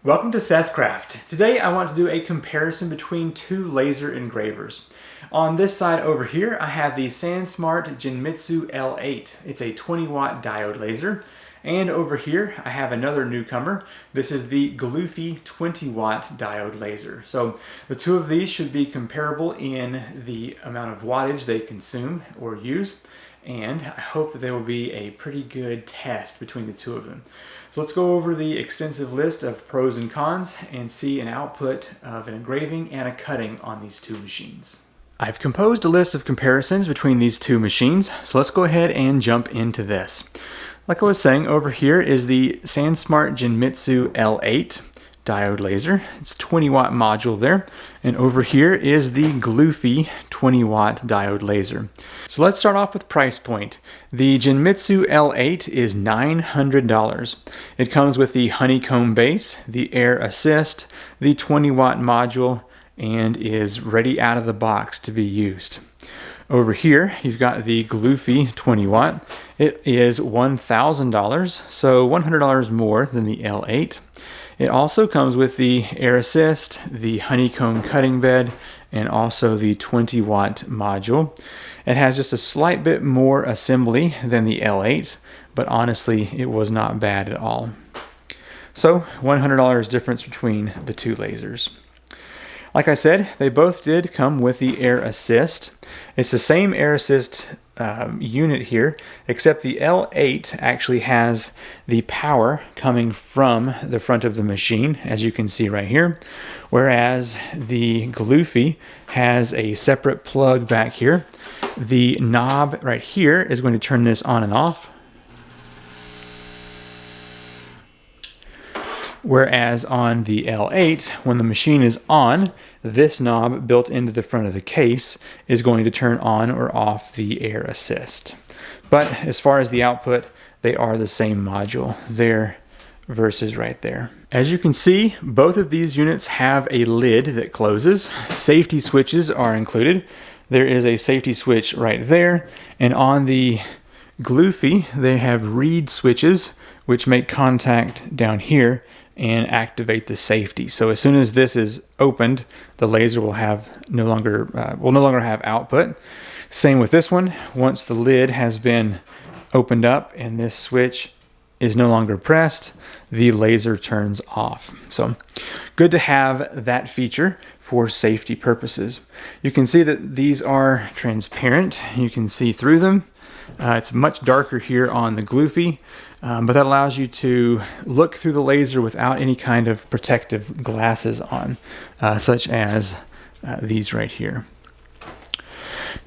Welcome to SethCraft. Today I want to do a comparison between two laser engravers. On this side over here I have the SandSmart Genmitsu L8. It's a 20W diode laser. And over here I have another newcomer. This is the Gluwphy 20W diode laser. So the two of these should be comparable in the amount of wattage they consume or use. And I hope that there will be a pretty good test between the two of them. So let's go over the extensive list of pros and cons and see an output of an engraving and a cutting on these two machines. I've composed a list of comparisons between these two machines, so let's go ahead and jump into this. Like I was saying, over here is the SandSmart Genmitsu L8 diode laser. It's 20W module there. And over here is the Gluwphy 20W diode laser. So let's start off with price point. The Genmitsu L8 is $900. It comes with the honeycomb base, the air assist, the 20W module, and is ready out of the box to be used. Over here, you've got the Gluwphy 20W. It is $1,000, so $100 more than the L8. It also comes with the air assist, the honeycomb cutting bed, and also the 20W module. It has just a slight bit more assembly than the L8, but honestly, it was not bad at all. So, $100 difference between the two lasers. Like I said, they both did come with the air assist. It's the same air assist unit here, except the L8 actually has the power coming from the front of the machine, as you can see right here, whereas the Gluwphy has a separate plug back here. The knob right here is going to turn this on and off, whereas on the L8, when the machine is on, this knob built into the front of the case is going to turn on or off the air assist. But as far as the output, they are the same module there versus right there. As you can see, both of these units have a lid that closes. Safety switches are included. There is a safety switch right there, and on the Gluwphy, they have reed switches which make contact down here and activate the safety. So as soon as this is opened, the laser will no longer have output. Same with this one. Once the lid has been opened up and this switch is no longer pressed, the laser turns off. So good to have that feature for safety purposes. You can see that these are transparent. You can see through them. It's much darker here on the Gluwphy, but that allows you to look through the laser without any kind of protective glasses on, such as these right here.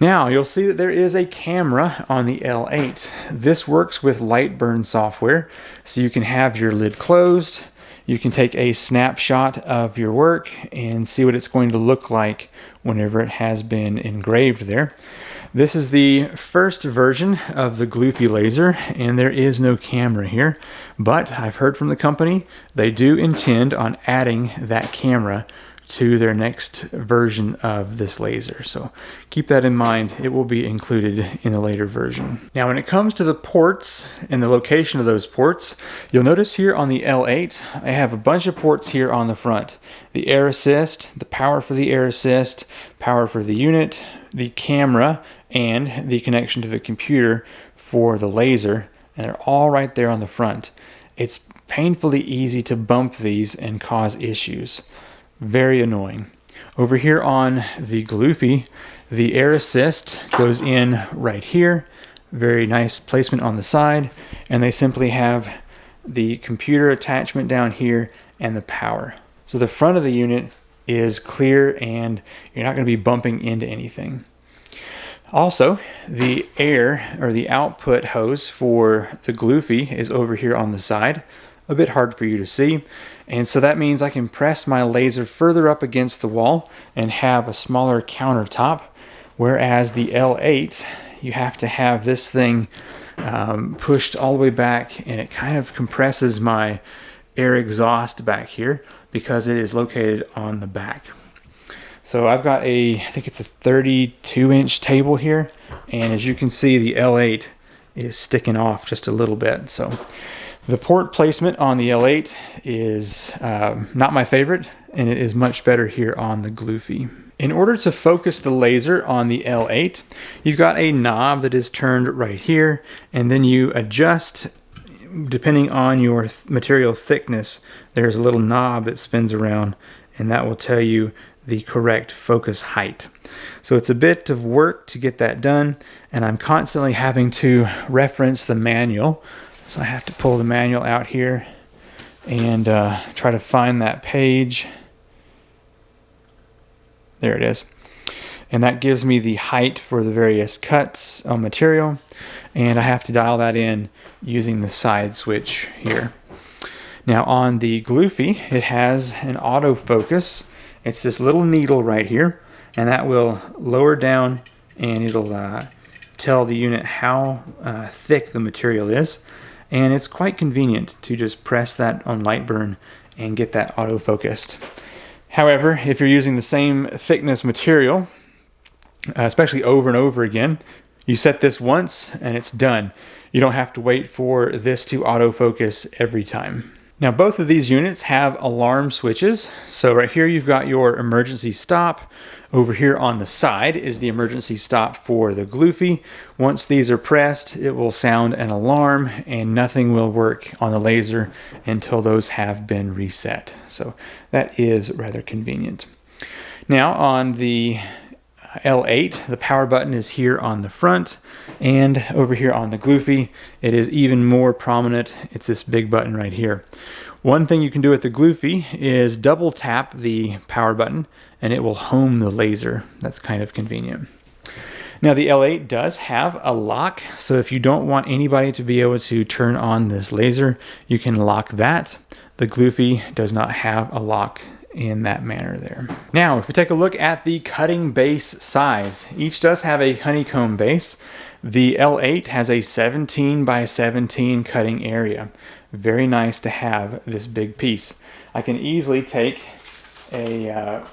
Now you'll see that there is a camera on the L8. This works with Lightburn software, so you can have your lid closed. You can take a snapshot of your work and see what it's going to look like whenever it has been engraved there. This is the first version of the Gluwphy laser, and there is no camera here, but I've heard from the company they do intend on adding that camera to their next version of this laser. So keep that in mind. It will be included in the later version. Now when it comes to the ports and the location of those ports, you'll notice here on the L8, I have a bunch of ports here on the front. The air assist, the power for the air assist, power for the unit, the camera, and the connection to the computer for the laser, and they're all right there on the front. It's painfully easy to bump these and cause issues. Very annoying. Over here on the Gluwphy, the air assist goes in right here. Very nice placement on the side, and they simply have the computer attachment down here and the power. So the front of the unit is clear and you're not going to be bumping into anything. Also, the air or the output hose for the Gluwphy is over here on the side. A bit hard for you to see, and so that means I can press my laser further up against the wall and have a smaller countertop, whereas the L8, you have to have this thing pushed all the way back, and it kind of compresses my air exhaust back here because it is located on the back. So I've got I think it's a 32-inch table here, and as you can see, the L8 is sticking off just a little bit. So The port placement on the L8 is not my favorite, and it is much better here on the Gluwphy. In order to focus the laser on the L8, you've got a knob that is turned right here, and then you adjust depending on your material thickness. There's a little knob that spins around, and that will tell you the correct focus height. So it's a bit of work to get that done, and I'm constantly having to reference the manual. So I have to pull the manual out here and try to find that page. There it is. And that gives me the height for the various cuts on material, and I have to dial that in using the side switch here. Now on the Gluwphy, it has an autofocus. It's this little needle right here, and that will lower down and it'll tell the unit how thick the material is. And it's quite convenient to just press that on light burn and get that autofocused. However, if you're using the same thickness material, especially over and over again, you set this once and it's done. You don't have to wait for this to autofocus every time. Now both of these units have alarm switches. So right here you've got your emergency stop. Over here on the side is the emergency stop for the Gluwphy. Once these are pressed, it will sound an alarm and nothing will work on the laser until those have been reset. So that is rather convenient. Now on the L8, the power button is here on the front, and over here on the Gluwphy, it is even more prominent. It's this big button right here. One thing you can do with the Gluwphy is double tap the power button and it will home the laser. That's kind of convenient. Now the L8 does have a lock, so if you don't want anybody to be able to turn on this laser, you can lock that. The Gluwphy does not have a lock in that manner there. Now, if we take a look at the cutting base size, each does have a honeycomb base. The L8 has a 17 by 17 cutting area. Very nice to have this big piece. I can easily take a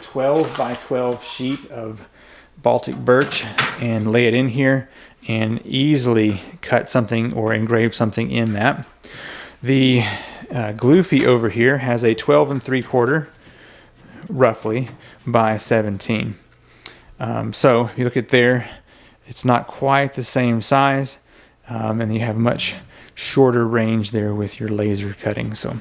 12 by 12 sheet of Baltic birch and lay it in here and easily cut something or engrave something in that. The Gluwphy over here has a 12 3/4 roughly by 17. So if you look at there, it's not quite the same size, and you have much shorter range there with your laser cutting. So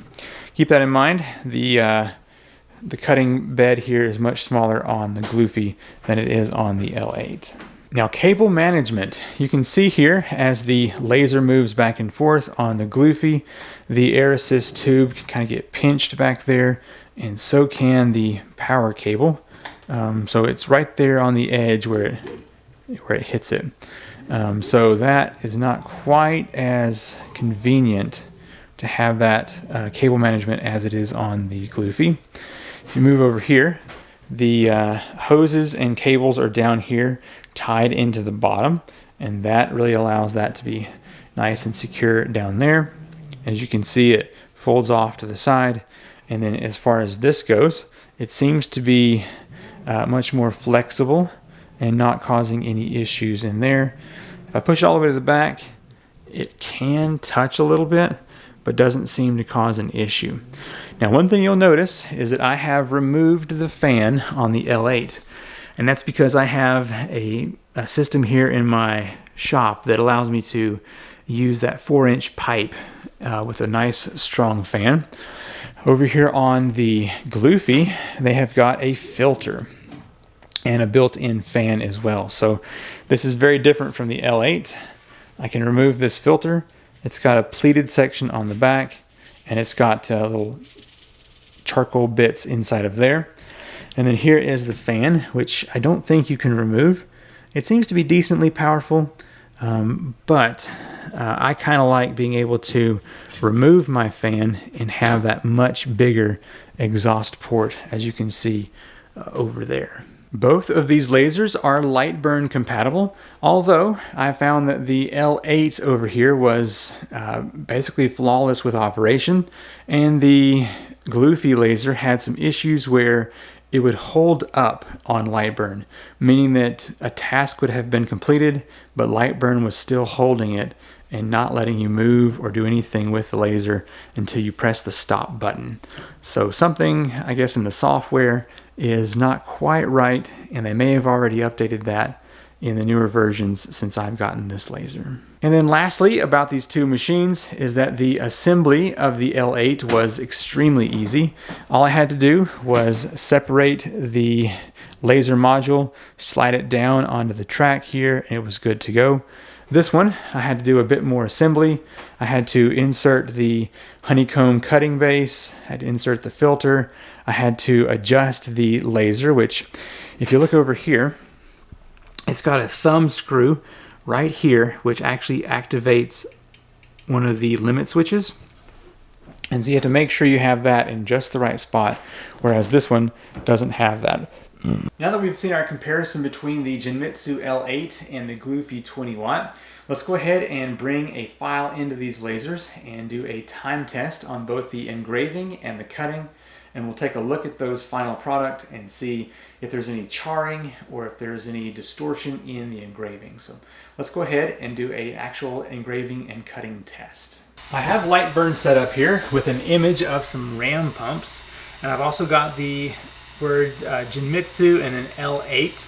keep that in mind. The cutting bed here is much smaller on the Gluwphy than it is on the L8. Now cable management, you can see here as the laser moves back and forth on the Gluwphy, the air assist tube can kind of get pinched back there, and so can the power cable. So it's right there on the edge where it hits it. So that is not quite as convenient to have that cable management as it is on the Gluwphy. If you move over here, the hoses and cables are down here tied into the bottom, and that really allows that to be nice and secure down there. As you can see, it folds off to the side, and then as far as this goes, it seems to be much more flexible and not causing any issues in there. If I push all the way to the back, it can touch a little bit, but doesn't seem to cause an issue. Now one thing you'll notice is that I have removed the fan on the L8, and that's because I have a system here in my shop that allows me to use that 4-inch pipe with a nice strong fan. Over here on the Gluwphy, they have got a filter and a built-in fan as well. So this is very different from the L8. I can remove this filter. It's got a pleated section on the back, and it's got little charcoal bits inside of there. And then here is the fan, which I don't think you can remove. It seems to be decently powerful, but I kind of like being able to remove my fan and have that much bigger exhaust port, as you can see over there. Both of these lasers are light burn compatible, although I found that the L8 over here was basically flawless with operation, and the Gluwphy laser had some issues where it would hold up on light burn, meaning that a task would have been completed, but light burn was still holding it and not letting you move or do anything with the laser until you press the stop button. So something, I guess, in the software is not quite right, and they may have already updated that in the newer versions since I've gotten this laser. And then lastly about these two machines is that the assembly of the L8 was extremely easy. All I had to do was separate the laser module, slide it down onto the track here, and it was good to go. This one, I had to do a bit more assembly. I had to insert the honeycomb cutting base, I had to insert the filter, I had to adjust the laser, which if you look over here, it's got a thumb screw right here, which actually activates one of the limit switches. And so you have to make sure you have that in just the right spot, whereas this one doesn't have that. Now that we've seen our comparison between the Genmitsu L8 and the Gluwphy 20W, let's go ahead and bring a file into these lasers and do a time test on both the engraving and the cutting. And we'll take a look at those final product and see if there's any charring or if there's any distortion in the engraving. So let's go ahead and do an actual engraving and cutting test. I have Lightburn set up here with an image of some ram pumps, and I've also got the word Genmitsu and an L8.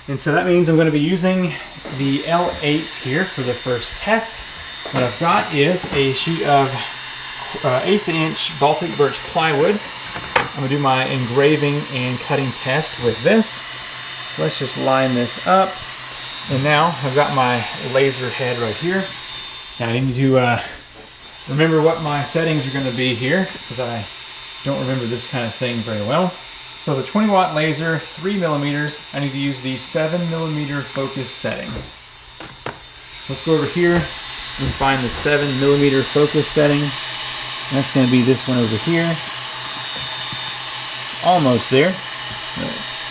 And so that means I'm going to be using the L8 here for the first test. What I've got is a sheet of 1/8 inch Baltic birch plywood. I'm going to do my engraving and cutting test with this. So let's just line this up. And now I've got my laser head right here. Now I need to remember what my settings are going to be here, because I don't remember this kind of thing very well. So the 20W laser, 3mm, I need to use the 7mm focus setting. So let's go over here and find the 7mm focus setting. That's going to be this one over here. Almost there.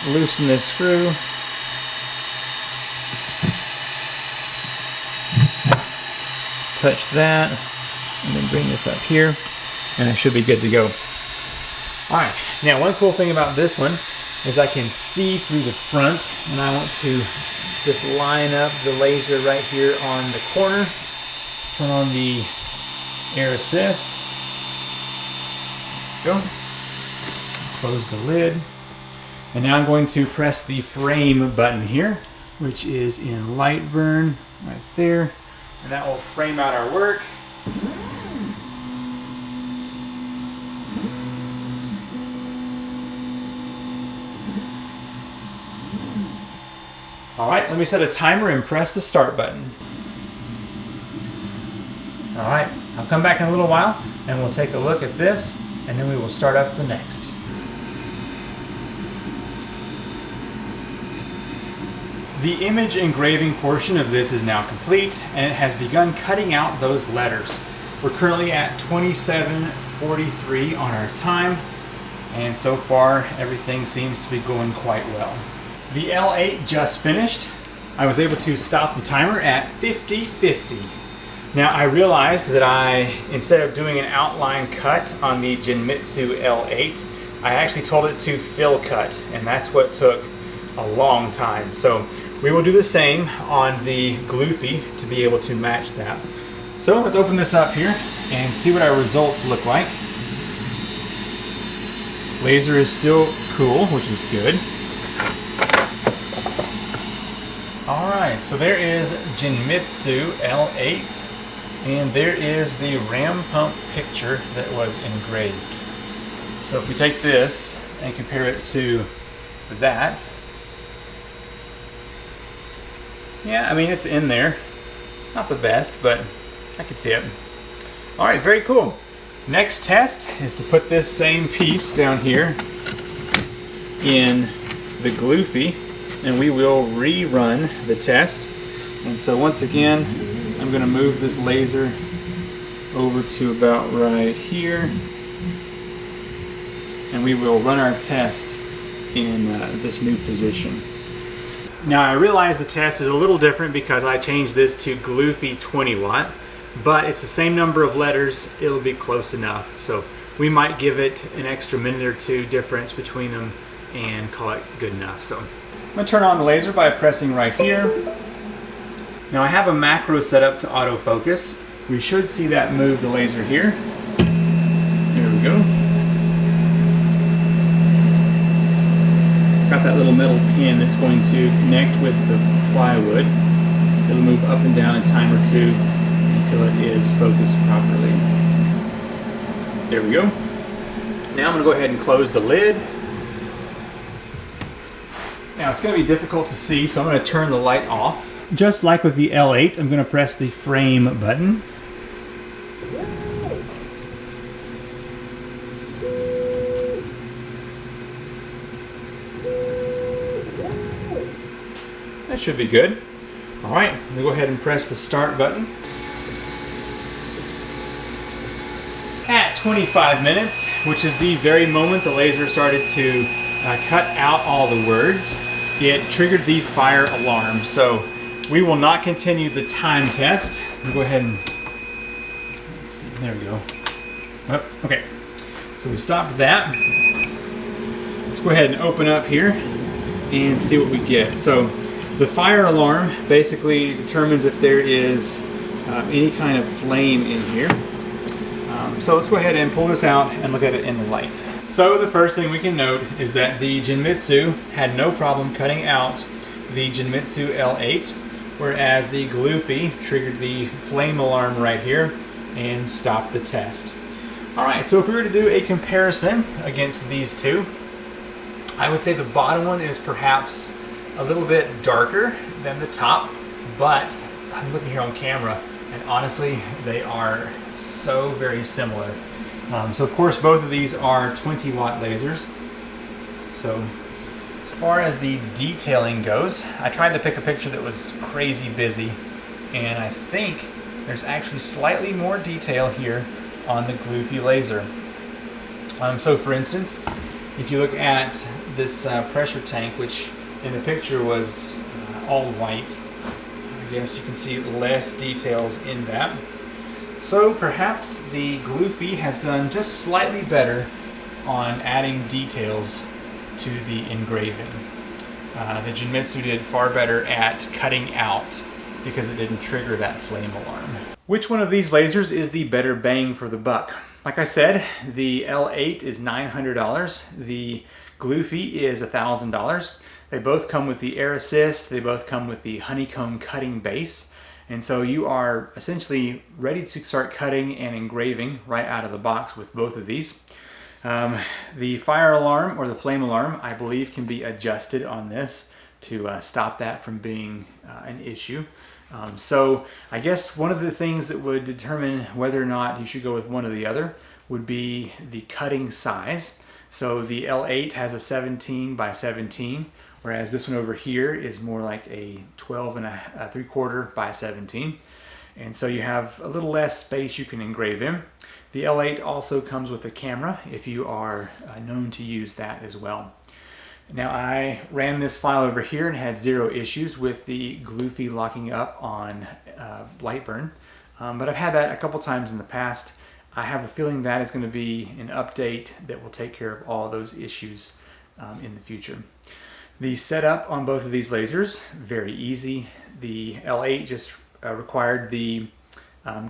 Loosen this screw. Touch that, and then bring this up here, and I should be good to go. Alright, now one cool thing about this one is I can see through the front, and I want to just line up the laser right here on the corner. Turn on the air assist. Go. Close the lid. And now I'm going to press the frame button here, which is in Lightburn right there. And that will frame out our work. Alright, let me set a timer and press the start button. Alright, I'll come back in a little while and we'll take a look at this, and then we will start up the next. The image engraving portion of this is now complete, and it has begun cutting out those letters. We're currently at 27:43 on our time, and so far everything seems to be going quite well. The L8 just finished. I was able to stop the timer at 50:50. Now I realized that instead of doing an outline cut on the Genmitsu L8, I actually told it to fill cut, and that's what took a long time. So we will do the same on the Gluwphy to be able to match that. So let's open this up here and see what our results look like. Laser is still cool, which is good. Alright, so there is Genmitsu L8, and there is the ram pump picture that was engraved. So if we take this and compare it to that, yeah, I mean, it's in there. Not the best, but I can see it. Alright, very cool. Next test is to put this same piece down here in the Gluwphy, and we will rerun the test. And so once again, I'm going to move this laser over to about right here, and we will run our test in this new position. Now I realize the test is a little different because I changed this to Gluwphy 20W, but it's the same number of letters, it'll be close enough. So we might give it an extra minute or two difference between them and call it good enough. So I'm going to turn on the laser by pressing right here. Now I have a macro set up to autofocus. We should see that move the laser here. There we go. It's got that little metal pin that's going to connect with the plywood. It'll move up and down a time or two until it is focused properly. There we go. Now I'm going to go ahead and close the lid. Now it's going to be difficult to see, so I'm going to turn the light off. Just like with the L8, I'm going to press the frame button. That should be good. All right, I'm going to go ahead and press the start button. At 25 minutes, which is the very moment the laser started to cut out all the words, it triggered the fire alarm. So we will not continue the time test. We'll go ahead and, let's see, there we go. Oh, okay, so we stopped that. Let's go ahead and open up here and see what we get. So the fire alarm basically determines if there is any kind of flame in here. So let's go ahead and pull this out and look at it in the light. So the first thing we can note is that the Genmitsu had no problem cutting out the Genmitsu L8, whereas the Gluwphy triggered the flame alarm right here and stopped the test. Alright, so if we were to do a comparison against these two, I would say the bottom one is perhaps a little bit darker than the top, but I'm looking here on camera and honestly they are so very similar. So of course both of these are 20-watt lasers. So as far as the detailing goes, I tried to pick a picture that was crazy busy, and I think there's actually slightly more detail here on the Gluwphy laser. So for instance, if you look at this pressure tank, which in the picture was all white, I guess you can see less details in that. So perhaps the Gluwphy has done just slightly better on adding details to the engraving. The Genmitsu did far better at cutting out because it didn't trigger that flame alarm. Which one of these lasers is the better bang for the buck? Like I said, the L8 is $900, the Gluwphy is $1,000. They both come with the air assist, they both come with the honeycomb cutting base. And so you are essentially ready to start cutting and engraving right out of the box with both of these. The fire alarm or the flame alarm, I believe, can be adjusted on this to stop that from being an issue. So I guess one of the things that would determine whether or not you should go with one or the other would be the cutting size. So the L8 has a 17 by 17. Whereas this one over here is more like a 12 and a 3/4 by 17. And so you have a little less space you can engrave in. The L8 also comes with a camera if you are known to use that as well. Now I ran this file over here and had 0 issues with the Gluwphy locking up on Lightburn. But I've had that a couple times in the past. I have a feeling that is going to be an update that will take care of all of those issues in the future. The setup on both of these lasers, very easy. The L8 just required the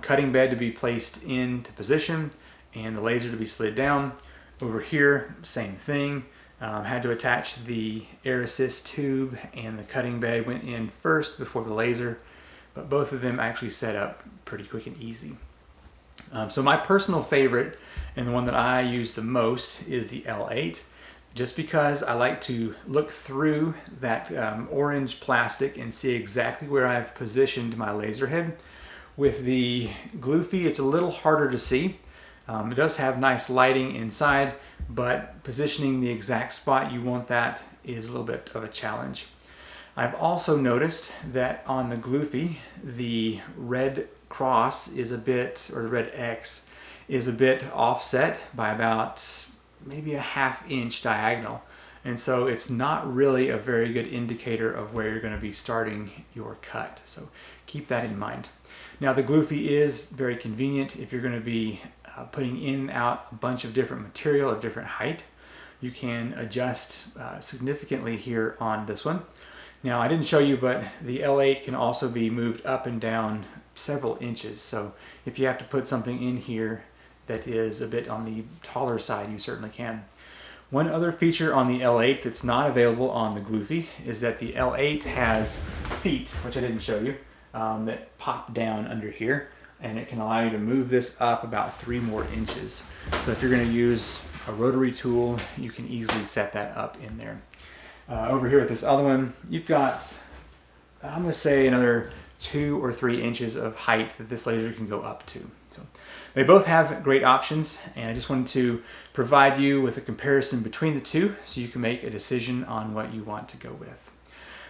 cutting bed to be placed into position and the laser to be slid down. Over here, same thing. Had to attach the air assist tube and the cutting bed went in first before the laser, but both of them actually set up pretty quick and easy. So my personal favorite and the one that I use the most is the L8. Just because I like to look through that orange plastic and see exactly where I've positioned my laser head. With the Gluwphy, it's a little harder to see. It does have nice lighting inside, but positioning the exact spot you want that is a little bit of a challenge. I've also noticed that on the Gluwphy, the red cross is a bit, or the red X, is a bit offset by about maybe a ½ inch diagonal, and so it's not really a very good indicator of where you're going to be starting your cut, so keep that in mind. Now the Gluwphy is very convenient if you're going to be putting in and out a bunch of different material of different height. You can adjust significantly here on this one. Now I didn't show you, but the L8 can also be moved up and down several inches. So if you have to put something in here that is a bit on the taller side, you certainly can. One other feature on the L8 that's not available on the Gluwphy is that the L8 has feet, which I didn't show you, that pop down under here, and it can allow you to move this up about 3 more inches. So if you're going to use a rotary tool, you can easily set that up in there. Over here with this other one, you've got, I'm going to say, another 2 or 3 inches of height that this laser can go up to. So they both have great options, and I just wanted to provide you with a comparison between the two so you can make a decision on what you want to go with.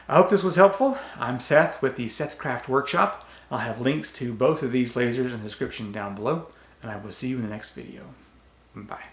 I hope this was helpful. I'm Seth with the SethCraft Workshop. I'll have links to both of these lasers in the description down below, and I will see you in the next video. Bye.